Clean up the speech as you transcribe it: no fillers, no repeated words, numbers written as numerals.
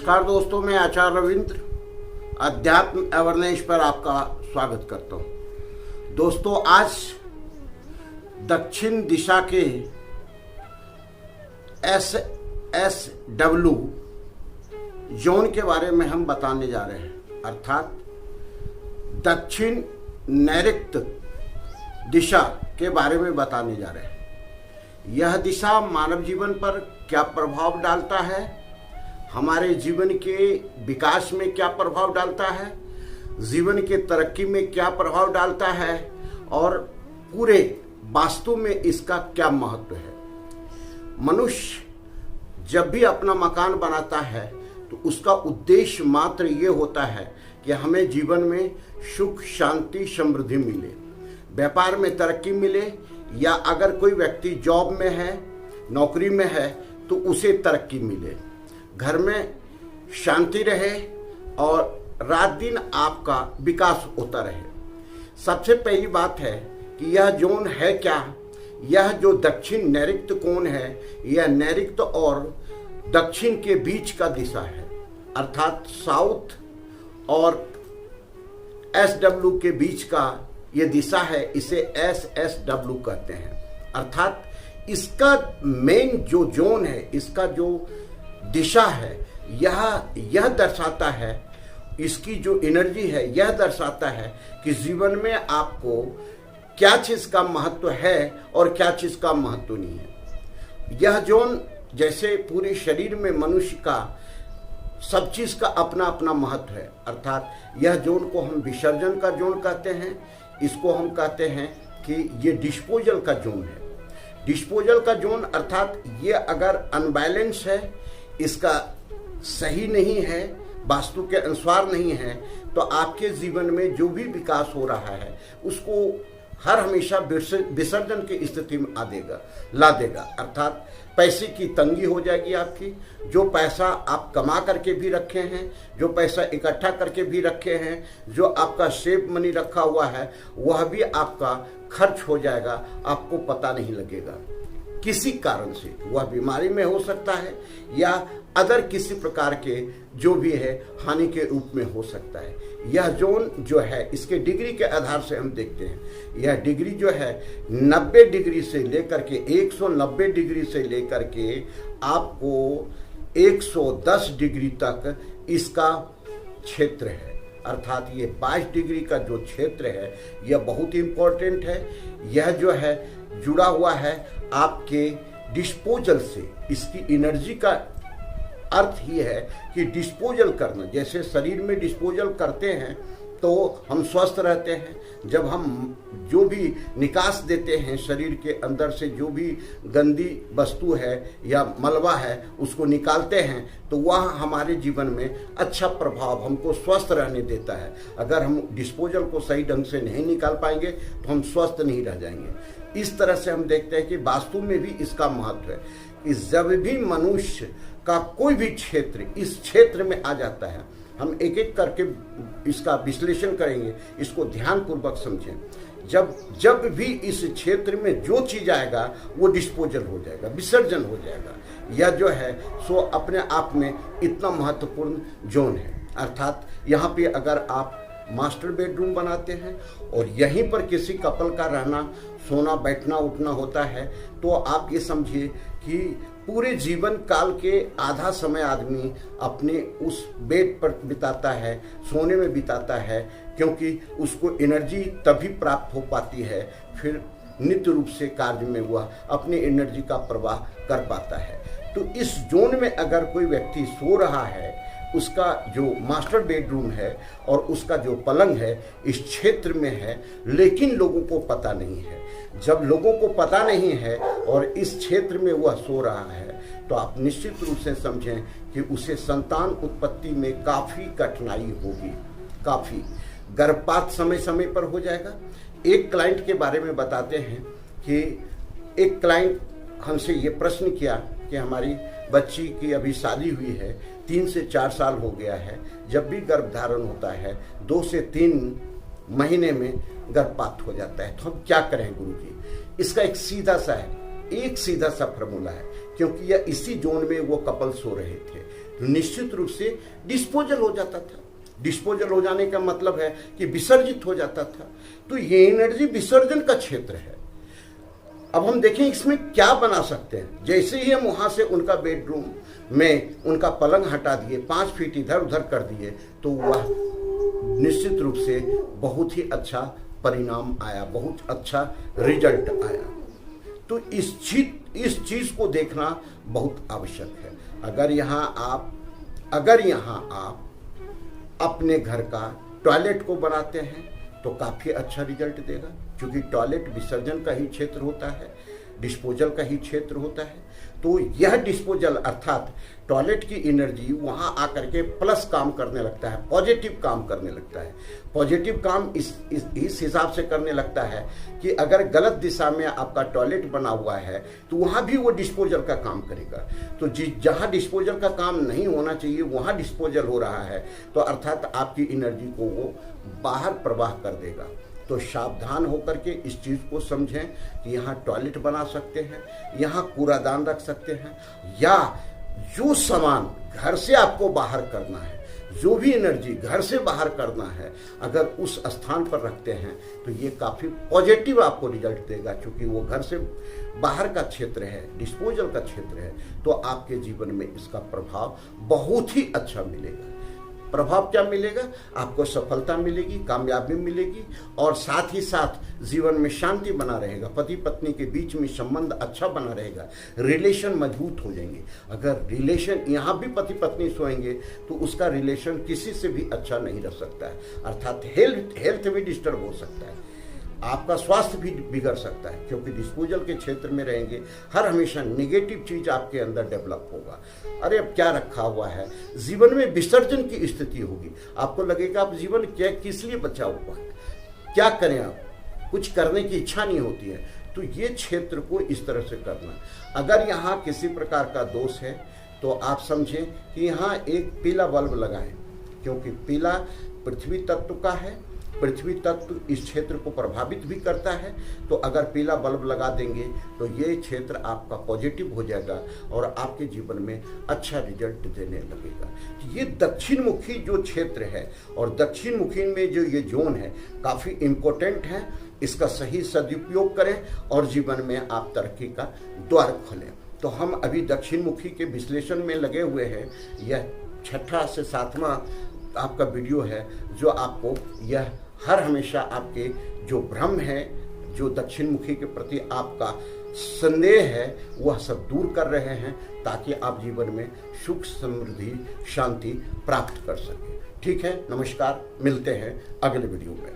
नमस्कार दोस्तों, मैं आचार्य रविंद्र अध्यात्म अवेयरनेस पर आपका स्वागत करता हूं। दोस्तों, आज दक्षिण दिशा के SSW जोन के बारे में हम बताने जा रहे हैं, अर्थात दक्षिण नैऋत्य दिशा के बारे में बताने जा रहे हैं। यह दिशा मानव जीवन पर क्या प्रभाव डालता है, हमारे जीवन के विकास में क्या प्रभाव डालता है, जीवन के तरक्की में क्या प्रभाव डालता है और पूरे वास्तु में इसका क्या महत्व है। मनुष्य जब भी अपना मकान बनाता है तो उसका उद्देश्य मात्र ये होता है कि हमें जीवन में सुख, शांति, समृद्धि मिले, व्यापार में तरक्की मिले, या अगर कोई व्यक्ति जॉब में है, नौकरी में है तो उसे तरक्की मिले, घर में शांति रहे और रात दिन आपका विकास होता रहे। सबसे पहली बात है कि यह जोन है क्या। यह जो दक्षिण नैऋत्य कोण है, यह नैऋत्य और दक्षिण के बीच का दिशा है, अर्थात साउथ और SW के बीच का ये दिशा है। इसे SSW कहते हैं। अर्थात इसका मेन जो जोन है, इसका जो दिशा है, यह दर्शाता है, इसकी जो एनर्जी है यह दर्शाता है कि जीवन में आपको क्या चीज़ का महत्व है और क्या चीज़ का महत्व नहीं है। यह जोन जैसे पूरे शरीर में मनुष्य का सब चीज़ का अपना अपना महत्व है, अर्थात यह जोन को हम विसर्जन का जोन कहते हैं। इसको हम कहते हैं कि ये डिस्पोजल का जोन है। डिस्पोजल का जोन अर्थात ये अगर अनबैलेंस है, इसका सही नहीं है, वास्तु के अनुसार नहीं है, तो आपके जीवन में जो भी विकास हो रहा है उसको हर हमेशा विसर्जन की स्थिति में ला देगा। अर्थात पैसे की तंगी हो जाएगी आपकी। जो पैसा आप कमा करके भी रखे हैं, जो पैसा इकट्ठा करके भी रखे हैं, जो आपका सेव मनी रखा हुआ है, वह भी आपका खर्च हो जाएगा, आपको पता नहीं लगेगा। किसी कारण से वह बीमारी में हो सकता है या अदर किसी प्रकार के जो भी है हानि के रूप में हो सकता है। यह जोन जो है इसके डिग्री के आधार से हम देखते हैं। यह डिग्री जो है 90 डिग्री से लेकर के 190 डिग्री से लेकर के आपको 110 डिग्री तक इसका क्षेत्र है। अर्थात ये 22 डिग्री का जो क्षेत्र है यह बहुत इंपॉर्टेंट है। यह जो है जुड़ा हुआ है आपके डिस्पोजल से। इसकी एनर्जी का अर्थ ही है कि डिस्पोजल करना। जैसे शरीर में डिस्पोजल करते हैं तो हम स्वस्थ रहते हैं। जब हम जो भी निकास देते हैं शरीर के अंदर से, जो भी गंदी वस्तु है या मलबा है उसको निकालते हैं, तो वह हमारे जीवन में अच्छा प्रभाव, हमको स्वस्थ रहने देता है। अगर हम डिस्पोजल को सही ढंग से नहीं निकाल पाएंगे तो हम स्वस्थ नहीं रह जाएंगे। इस तरह से हम देखते हैं कि वास्तु में भी इसका महत्व है कि जब भी मनुष्य का कोई भी क्षेत्र इस क्षेत्र में आ जाता है, हम एक एक करके इसका विश्लेषण करेंगे, इसको ध्यानपूर्वक समझें। जब भी इस क्षेत्र में जो चीज आएगा वो डिस्पोजल हो जाएगा, विसर्जन हो जाएगा। यह जो है सो अपने आप में इतना महत्वपूर्ण जोन है। अर्थात यहाँ पे अगर आप मास्टर बेडरूम बनाते हैं और यहीं पर किसी कपल का रहना, सोना, बैठना, उठना होता है, तो आप ये समझिए कि पूरे जीवन काल के आधा समय आदमी अपने उस बेड पर बिताता है, सोने में बिताता है, क्योंकि उसको एनर्जी तभी प्राप्त हो पाती है, फिर नित्य रूप से कार्य में वह अपनी एनर्जी का प्रवाह कर पाता है। तो इस जोन में अगर कोई व्यक्ति सो रहा है, उसका जो मास्टर बेडरूम है और उसका जो पलंग है इस क्षेत्र में है, लेकिन लोगों को पता नहीं है। जब लोगों को पता नहीं है और इस क्षेत्र में वह सो रहा है, तो आप निश्चित रूप से समझें कि उसे संतान उत्पत्ति में काफ़ी कठिनाई होगी। काफ़ी गर्भपात समय समय पर हो जाएगा। एक क्लाइंट के बारे में बताते हैं कि एक क्लाइंट हमसे ये प्रश्न किया कि हमारी बच्ची की अभी शादी हुई है, 3 से 4 साल हो गया है, जब भी गर्भधारण होता है 2 से 3 महीने में गर्भपात हो जाता है, तो हम क्या करें गुरुजी। इसका एक सीधा सा फॉर्मूला है, क्योंकि यह इसी जोन में वो कपल सो रहे थे। तो निश्चित रूप से डिस्पोजल हो जाता था। डिस्पोजल हो जाने का मतलब है कि विसर्जित हो जाता था। तो ये एनर्जी विसर्जन का क्षेत्र है। अब हम देखें इसमें क्या बना सकते हैं। जैसे ही हम वहां से उनका बेडरूम में उनका पलंग हटा दिए, 5 फीट इधर उधर कर दिए, तो वह निश्चित रूप से बहुत ही अच्छा परिणाम आया, बहुत अच्छा रिजल्ट आया। तो इस चीज को देखना बहुत आवश्यक है। अगर यहाँ आप अपने घर का टॉयलेट को बनाते हैं तो काफी अच्छा रिजल्ट देगा, क्योंकि टॉयलेट विसर्जन का ही क्षेत्र होता है, डिस्पोजल का ही क्षेत्र होता है। तो यह डिस्पोजल अर्थात टॉयलेट की एनर्जी वहां आकर के प्लस काम करने लगता है, पॉजिटिव काम करने लगता है। पॉजिटिव काम इस हिसाब से करने लगता है कि अगर गलत दिशा में आपका टॉयलेट बना हुआ है तो वहां भी वो डिस्पोजल का काम करेगा। तो जहां डिस्पोजल का काम नहीं होना चाहिए वहां डिस्पोजल हो रहा है, तो अर्थात आपकी एनर्जी को वो बाहर प्रवाह कर देगा। तो सावधान होकर के इस चीज़ को समझें कि यहाँ टॉयलेट बना सकते हैं, यहाँ कूड़ादान रख सकते हैं, या जो सामान घर से आपको बाहर करना है, जो भी एनर्जी घर से बाहर करना है, अगर उस स्थान पर रखते हैं तो ये काफ़ी पॉजिटिव आपको रिजल्ट देगा, क्योंकि वो घर से बाहर का क्षेत्र है, डिस्पोजल का क्षेत्र है। तो आपके जीवन में इसका प्रभाव बहुत ही अच्छा मिलेगा। प्रभाव क्या मिलेगा? आपको सफलता मिलेगी, कामयाबी मिलेगी, और साथ ही साथ जीवन में शांति बना रहेगा। पति पत्नी के बीच में संबंध अच्छा बना रहेगा, रिलेशन मजबूत हो जाएंगे। अगर रिलेशन यहाँ भी पति पत्नी सोएंगे तो उसका रिलेशन किसी से भी अच्छा नहीं रह सकता है, अर्थात हेल्थ भी डिस्टर्ब हो सकता है, आपका स्वास्थ्य भी बिगड़ सकता है, क्योंकि डिस्पोजल के क्षेत्र में रहेंगे। हर हमेशा नेगेटिव चीज आपके अंदर डेवलप होगा। अरे अब क्या रखा हुआ है, जीवन में विसर्जन की स्थिति होगी। आपको लगेगा आप जीवन क्या किस लिए बचा हुआ है, क्या करें, आप कुछ करने की इच्छा नहीं होती है। तो ये क्षेत्र को इस तरह से करना। अगर यहाँ किसी प्रकार का दोष है तो आप समझें कि यहाँ एक पीला बल्ब लगाएं, क्योंकि पीला पृथ्वी तत्व का है, पृथ्वी तत्व इस क्षेत्र को प्रभावित भी करता है। तो अगर पीला बल्ब लगा देंगे तो ये क्षेत्र आपका पॉजिटिव हो जाएगा और आपके जीवन में अच्छा रिजल्ट देने लगेगा। ये दक्षिण मुखी जो क्षेत्र है और दक्षिण मुखी में जो ये जोन है काफ़ी इम्पोर्टेंट है। इसका सही सदुपयोग करें और जीवन में आप तरक्की का द्वार खोलें। तो हम अभी दक्षिण मुखी के विश्लेषण में लगे हुए हैं। यह 6वां से 7वां आपका वीडियो है, जो आपको यह हर हमेशा आपके जो भ्रम है, जो दक्षिण मुखी के प्रति आपका संदेह है, वह सब दूर कर रहे हैं, ताकि आप जीवन में सुख समृद्धि शांति प्राप्त कर सकें। ठीक है, नमस्कार, मिलते हैं अगले वीडियो में।